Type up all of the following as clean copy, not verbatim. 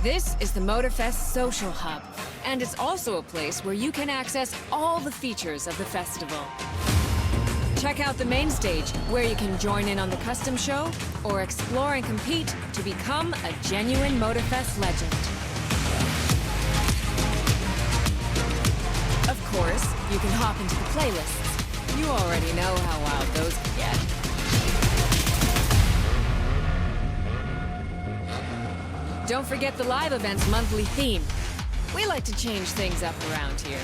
This is the MOTORFEST Social Hub, and it's also a place where you can access all the features of the festival. Check out the main stage, where you can join in on the custom show, or explore and compete to become a genuine MOTORFEST legend. Of course, you can hop into the playlists. You already know how wild those can get. Don't forget the live event's monthly theme. We like to change things up around here.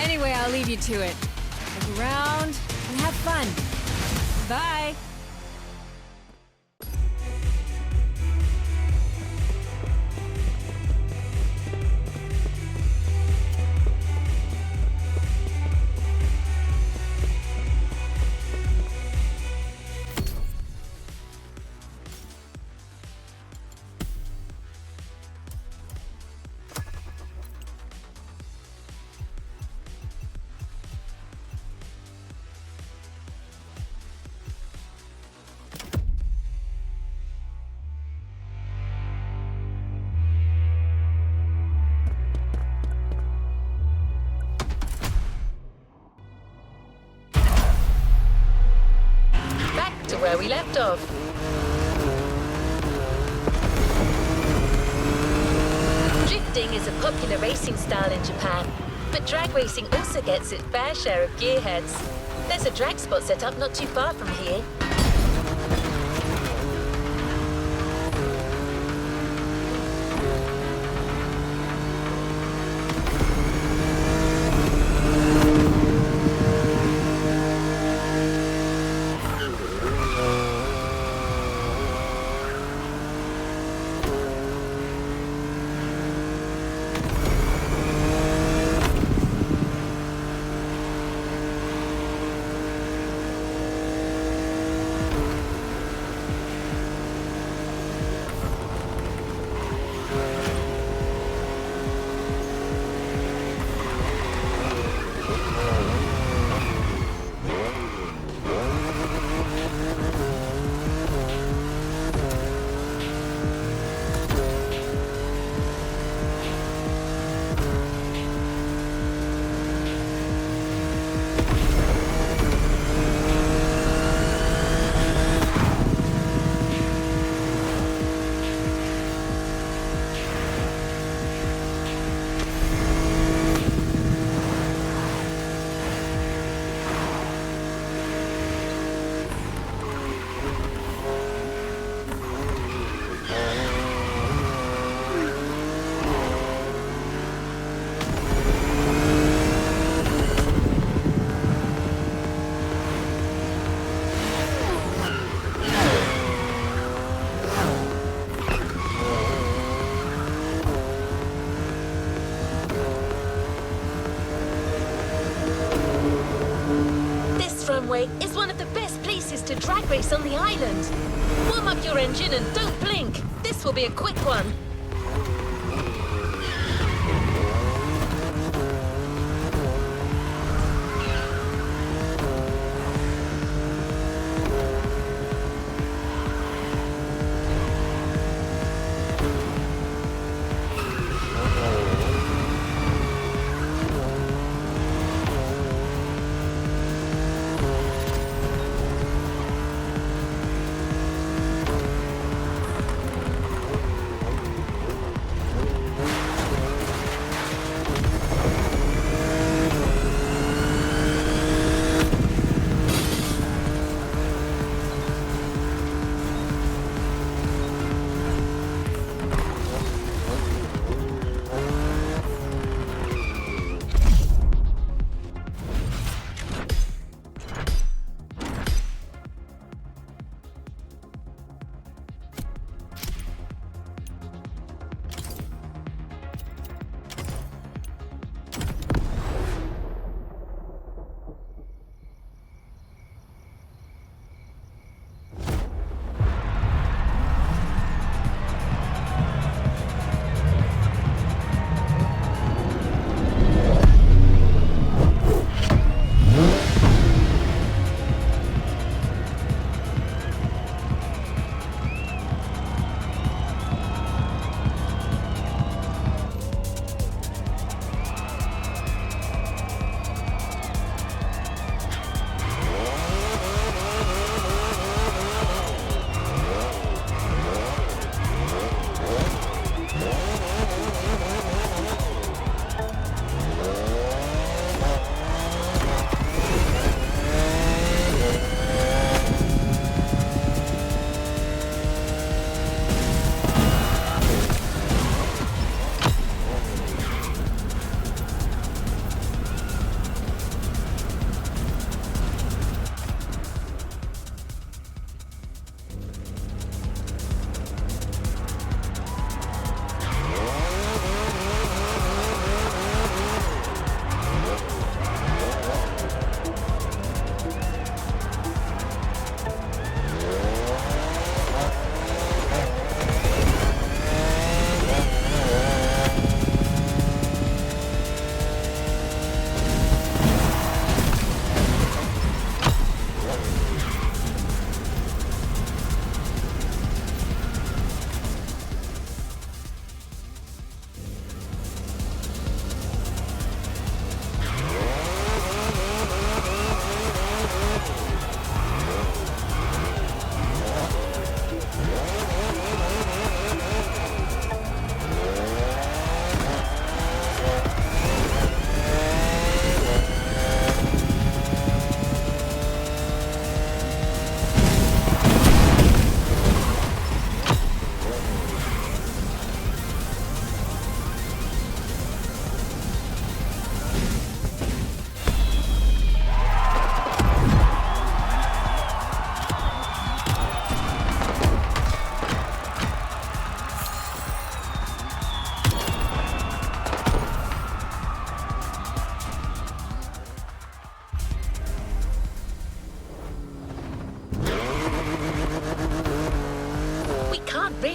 Anyway, I'll leave you to it. Look around and have fun. Bye! Where we left off. Drifting is a popular racing style in Japan, but drag racing also gets its fair share of gearheads. There's a drag spot set up not too far from here. Is one of the best places to drag race on the island. Warm up your engine and don't blink. This will be a quick one.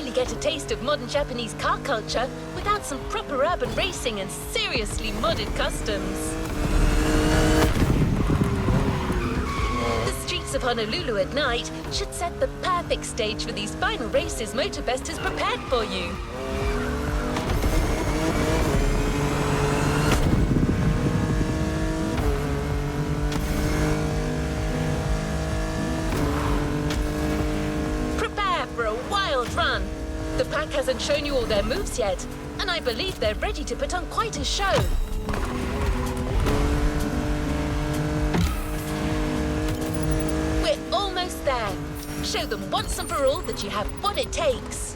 really get a taste of modern Japanese car culture without some proper urban racing and seriously modded customs. The streets of Honolulu at night should set the perfect stage for these final races MOTORFEST has prepared for you. For a wild run. The pack hasn't shown you all their moves yet, and I believe they're ready to put on quite a show. We're almost there. Show them once and for all that you have what it takes.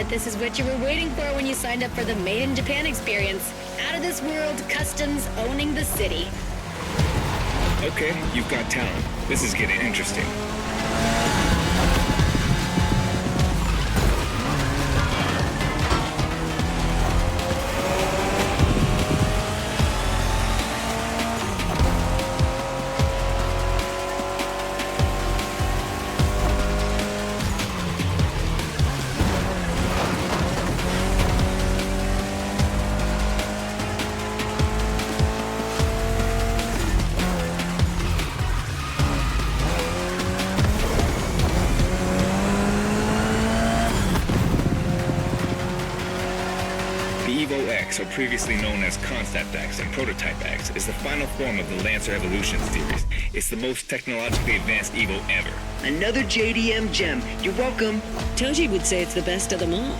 This is what you were waiting for when you signed up for the Made in Japan experience. Out of this world, customs owning the city. Okay, you've got talent. This is getting interesting. X, or previously known as Concept X and Prototype X, is the final form of the Lancer Evolution series. It's the most technologically advanced Evo ever. Another JDM gem. You're welcome. Toji would say it's the best of them all.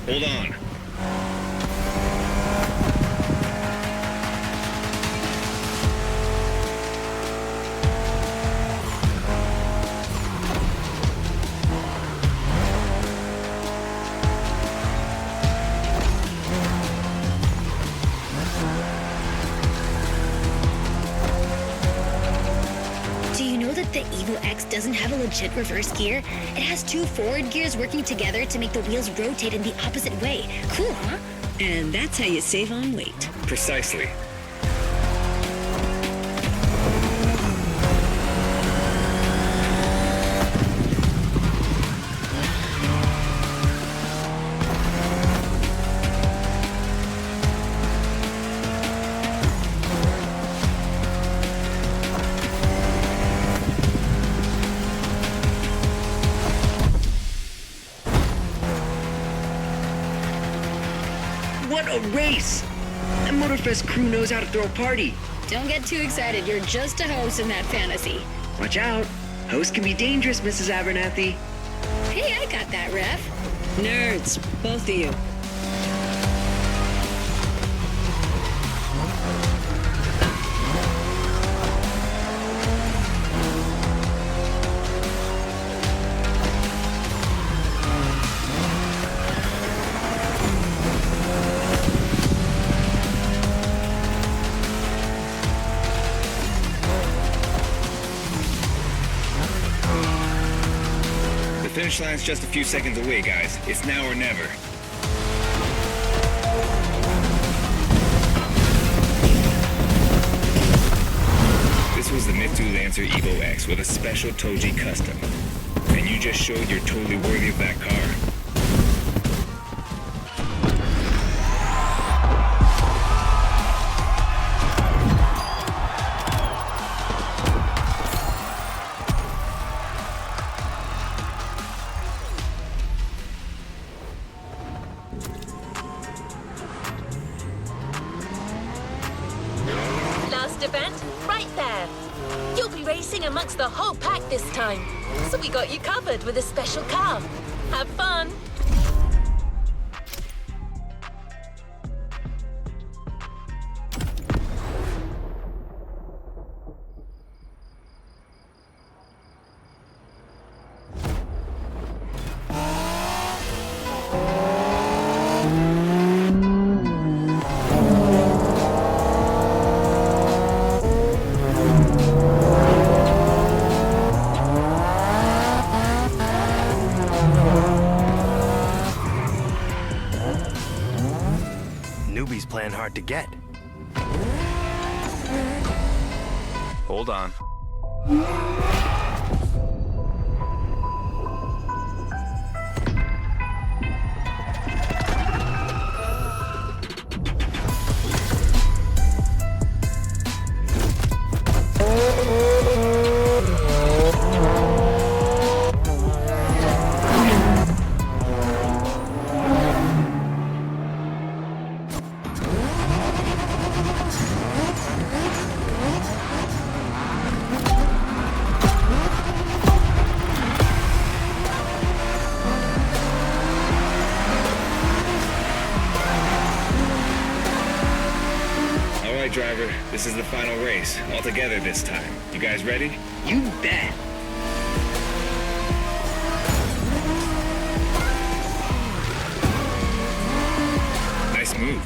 Hold on. Do you know that the Evo X doesn't have a legit reverse gear? It has two forward gears working together to make the wheels rotate in the opposite way. Cool, huh? And that's how you save on weight. Precisely. What a race! That MOTORFEST crew knows how to throw a party. Don't get too excited. You're just a host in that fantasy. Watch out. Hosts can be dangerous, Mrs. Abernathy. Hey, I got that, Ref. Nerds, both of you. finish line's just a few seconds away, guys. It's now or never. This was the Mitsu Lancer Evo X with a special Toji custom. And you just showed you're totally worthy of that car. Last event, right there. You'll be racing amongst the whole pack this time. So we got you covered with a special car. Have fun. Newbies playing hard to get. Hold on. Driver, this is the final race, all together this time. You guys ready? You bet. Nice move.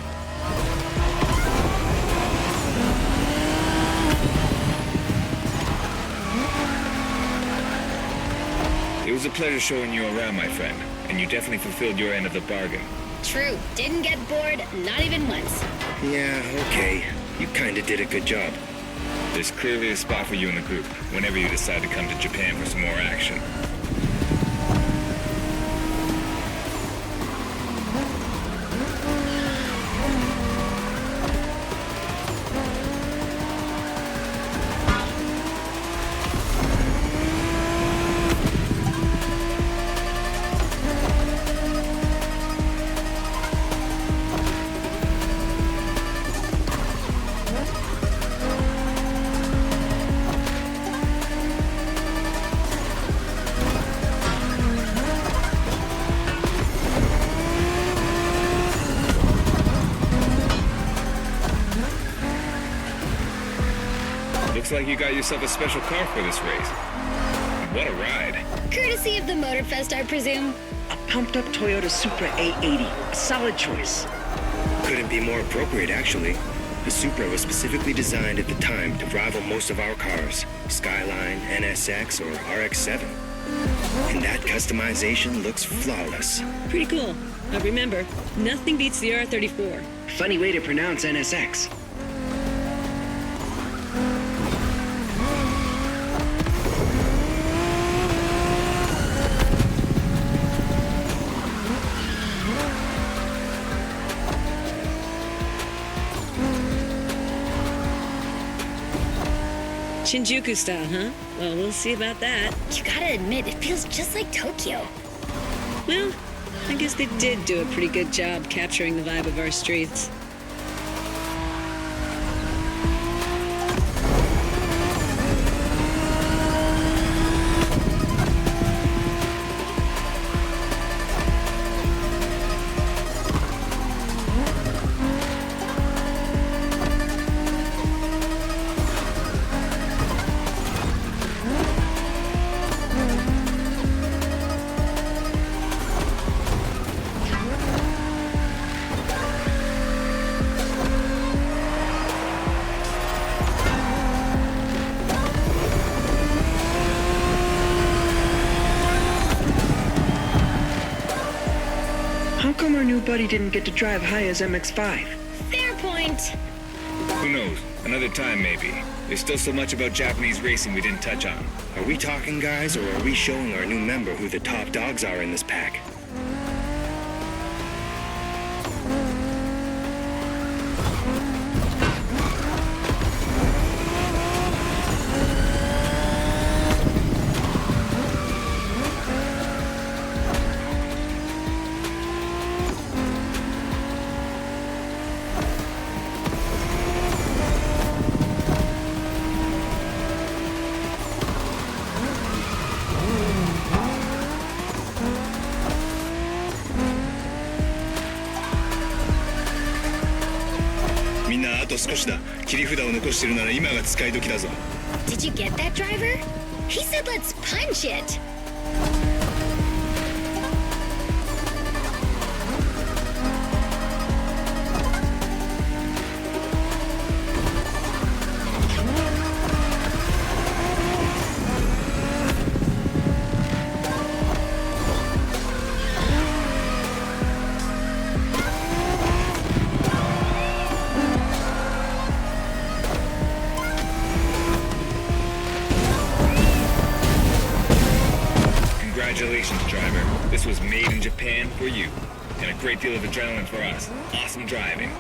It was a pleasure showing you around, my friend, and you definitely fulfilled your end of the bargain. True. Didn't get bored, not even once. Yeah, okay. You kinda did a good job. There's clearly a spot for you in the group, whenever you decide to come to Japan for some more action. Looks like you got yourself a special car for this race. What a ride. Courtesy of the MOTORFEST, I presume. A pumped-up Toyota Supra A80. A solid choice. Couldn't be more appropriate, actually. The Supra was specifically designed at the time to rival most of our cars, Skyline, NSX, or RX-7. And that customization looks flawless. Pretty cool. But remember, nothing beats the R34. Funny way to pronounce NSX. Shinjuku style, huh? Well, we'll see about that. You gotta admit, it feels just like Tokyo. Well, I guess they did do a pretty good job capturing the vibe of our streets. come our new buddy didn't get to drive high as MX-5? Fair point. Who knows? Another time, maybe. There's still so much about Japanese racing we didn't touch on. Are we talking, guys, or are we showing our new member who the top dogs are in this pack? Did you get that, driver? He said let's punch it. Congratulations, driver. This was made in Japan for you. And a great deal of adrenaline for us. Awesome driving.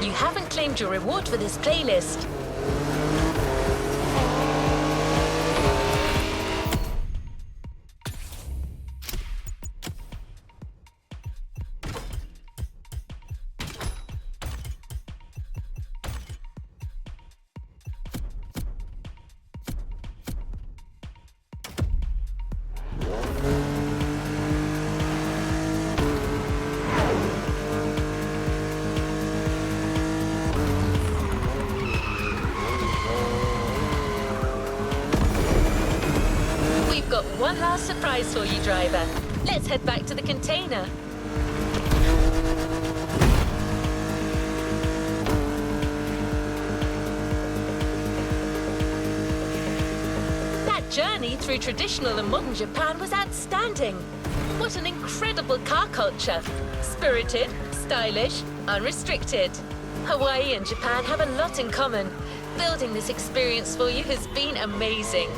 You haven't claimed your reward for this playlist. We've got one last surprise for you, driver. Let's head back to the container. That journey through traditional and modern Japan was outstanding. What an incredible car culture. Spirited, stylish, unrestricted. Hawaii and Japan have a lot in common. Building this experience for you has been amazing.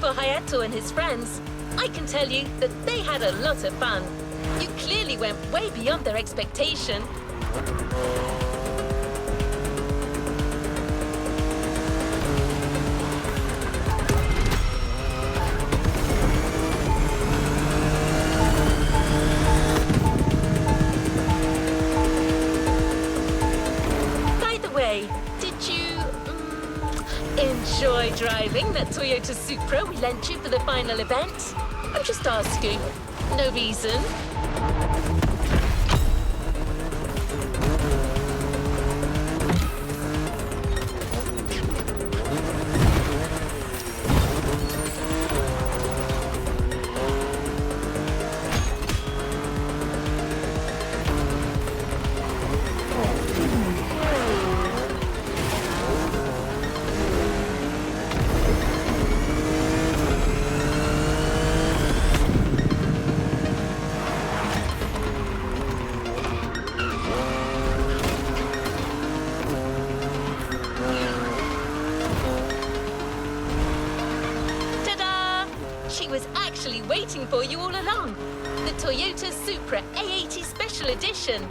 Hayato and his friends, I can tell you that they had a lot of fun. You clearly went way beyond their expectation. By the way, did you enjoy driving that Toyota Supra we lent you for the final event? I'm just asking. No reason. waiting for you all along. The Toyota Supra A80 Special Edition.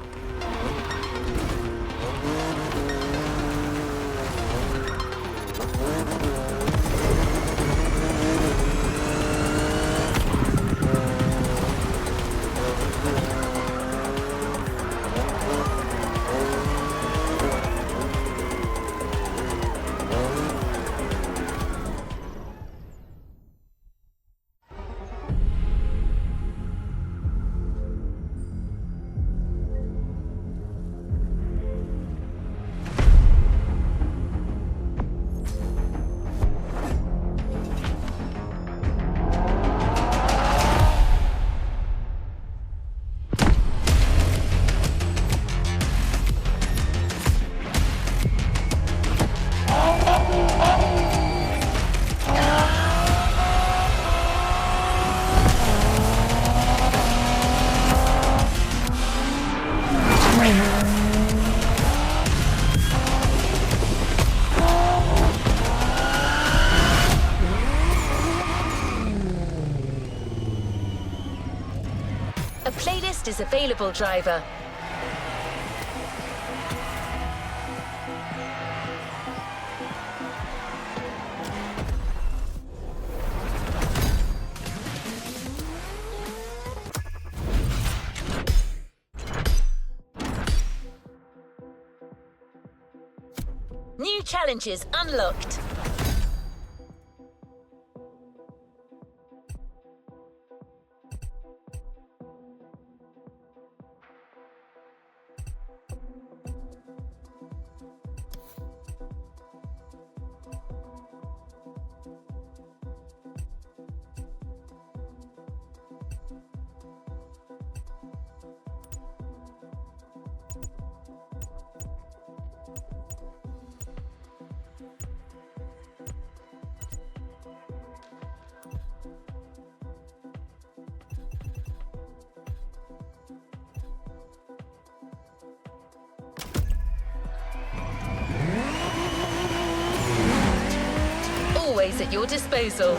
A playlist is available, driver. New challenges unlocked. Always at your disposal.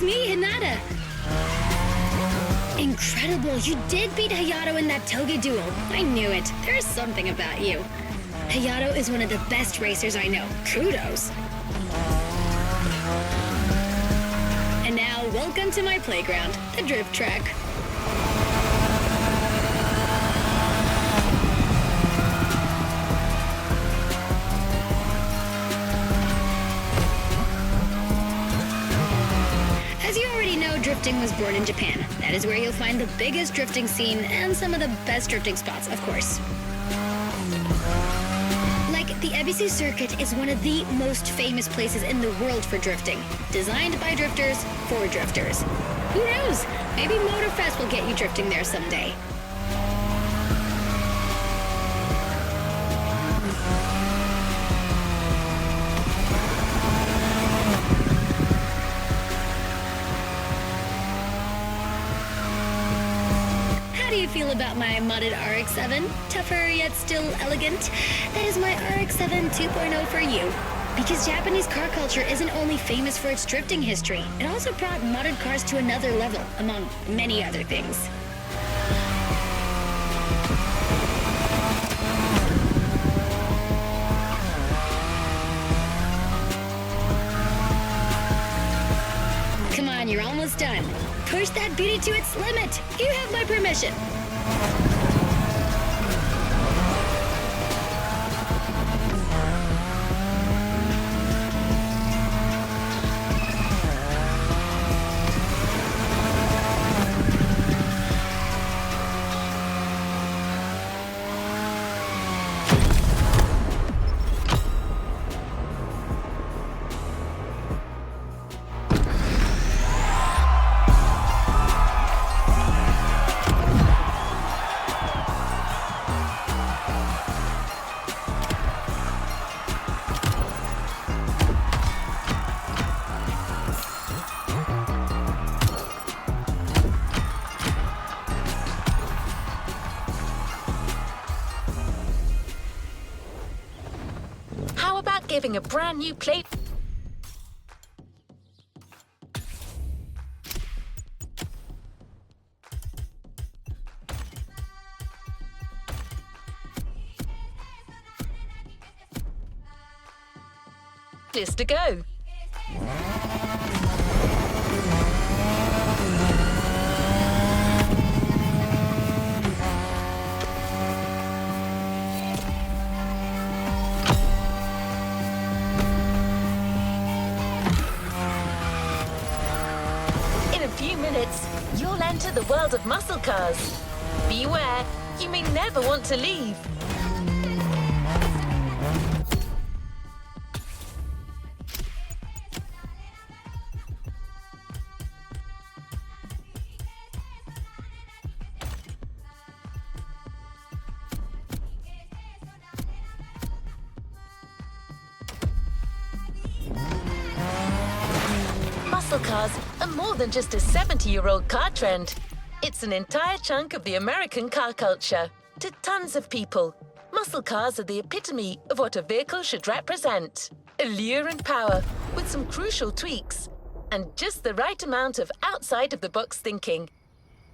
me, Hinata. Incredible, you did beat Hayato in that toge duel. I knew it. There's something about you. Hayato is one of the best racers I know. Kudos. And now, welcome to my playground, the drift track. As you already know, drifting was born in Japan. That is where you'll find the biggest drifting scene and some of the best drifting spots, of course. Like, the Ebisu circuit is one of the most famous places in the world for drifting. Designed by drifters, for drifters. Who knows? Maybe MOTORFEST will get you drifting there someday. How do you feel about my modded RX-7? Tougher yet still elegant? That is my RX-7 2.0 for you. Because Japanese car culture isn't only famous for its drifting history, it also brought modded cars to another level, among many other things. Come on, you're almost done. Push that beauty to its limit. You have my permission. How about giving a brand new plate list to go? In a few minutes, you'll enter the world of muscle cars. Beware, you may never want to leave. Muscle cars are more than just a 70-year-old car trend. It's an entire chunk of the American car culture. To tons of people, muscle cars are the epitome of what a vehicle should represent. Allure and power, with some crucial tweaks, and just the right amount of outside-of-the-box thinking.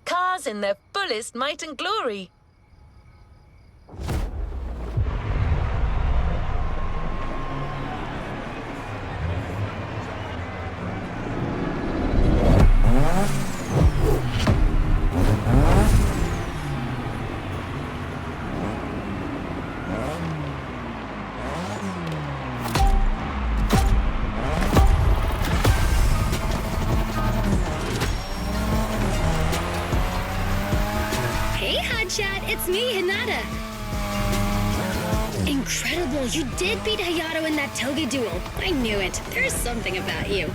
Cars in their fullest might and glory. Hey, Hotshot, it's me, Hinata. Incredible, you did beat Hayato in that toge duel. I knew it. There's something about you.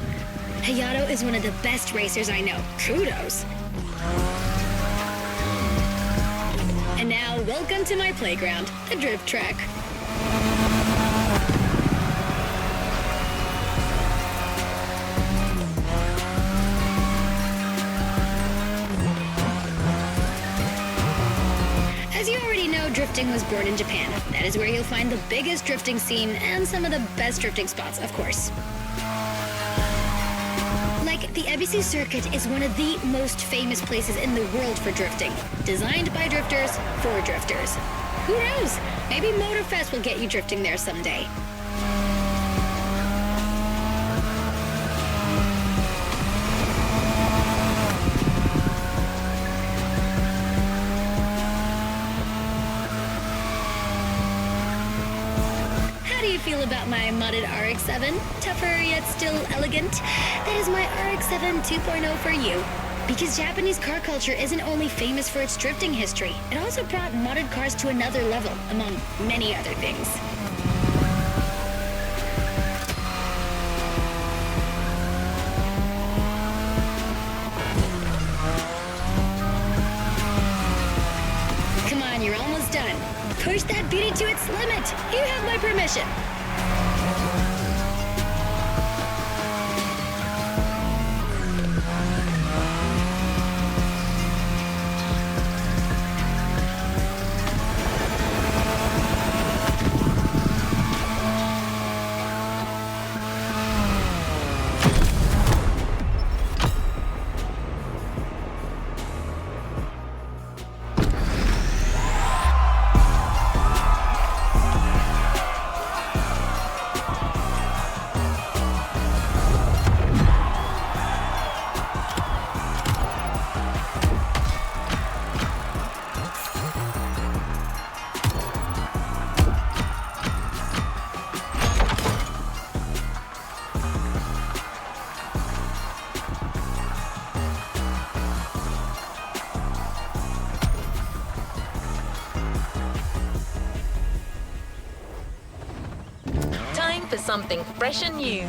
Hayato is one of the best racers I know. Kudos. And now, welcome to my playground, the drift track. As you already know, drifting was born in Japan. That is where you'll find the biggest drifting scene and some of the best drifting spots, of course. Like, The Ebisu circuit is one of the most famous places in the world for drifting. Designed by drifters, for drifters. Who knows? Maybe MOTORFEST will get you drifting there someday. How do you feel about my modded RX-7? Tougher yet still elegant? That is my RX-7 2.0 for you. Because Japanese car culture isn't only famous for its drifting history, it also brought modded cars to another level, among many other things. Come on, you're almost done. Push that beauty to its limit. You have my permission. Time for something fresh and new.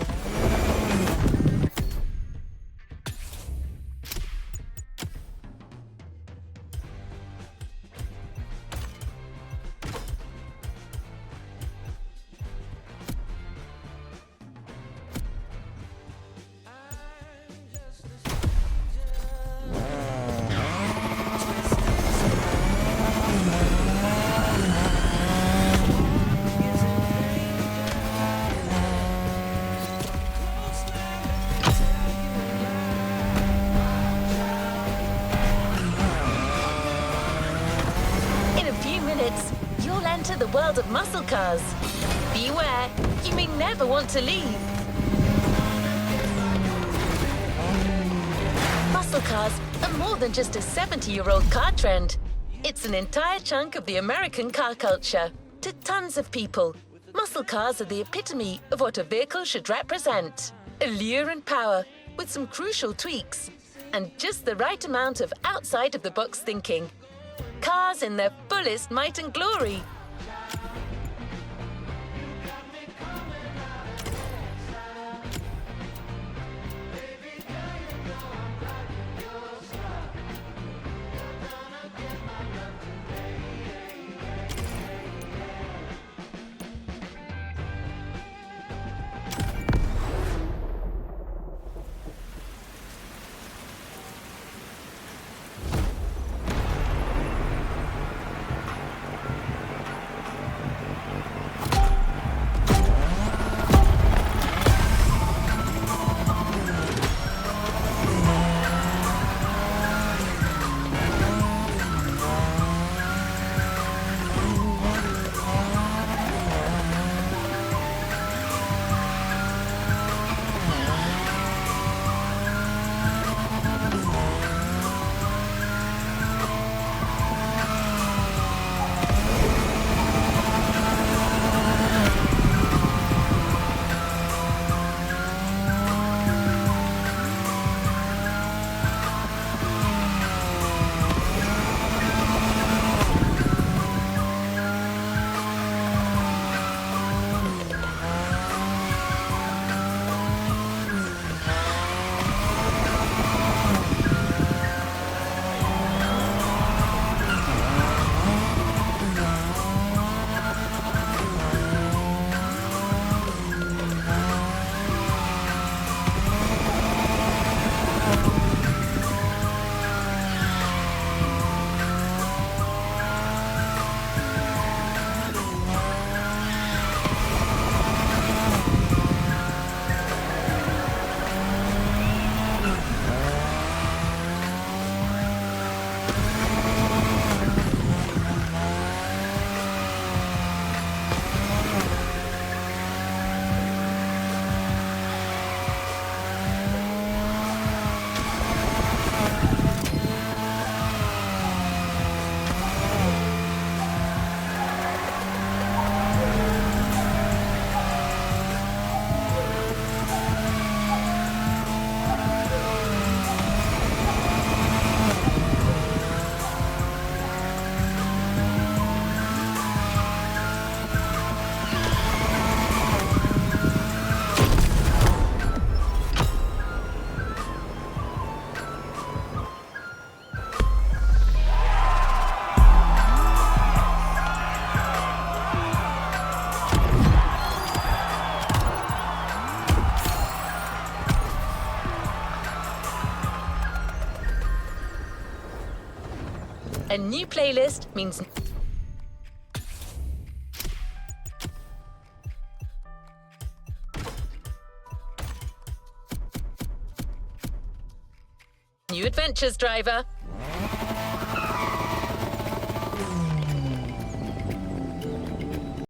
You'll enter the world of muscle cars. Beware, you may never want to leave. Muscle cars are more than just a 70-year-old car trend. It's an entire chunk of the American car culture. To tons of people, muscle cars are the epitome of what a vehicle should represent. Allure and power, with some crucial tweaks, and just the right amount of outside-of-the-box thinking. Cars in their fullest might and glory. A new playlist means new adventures, driver.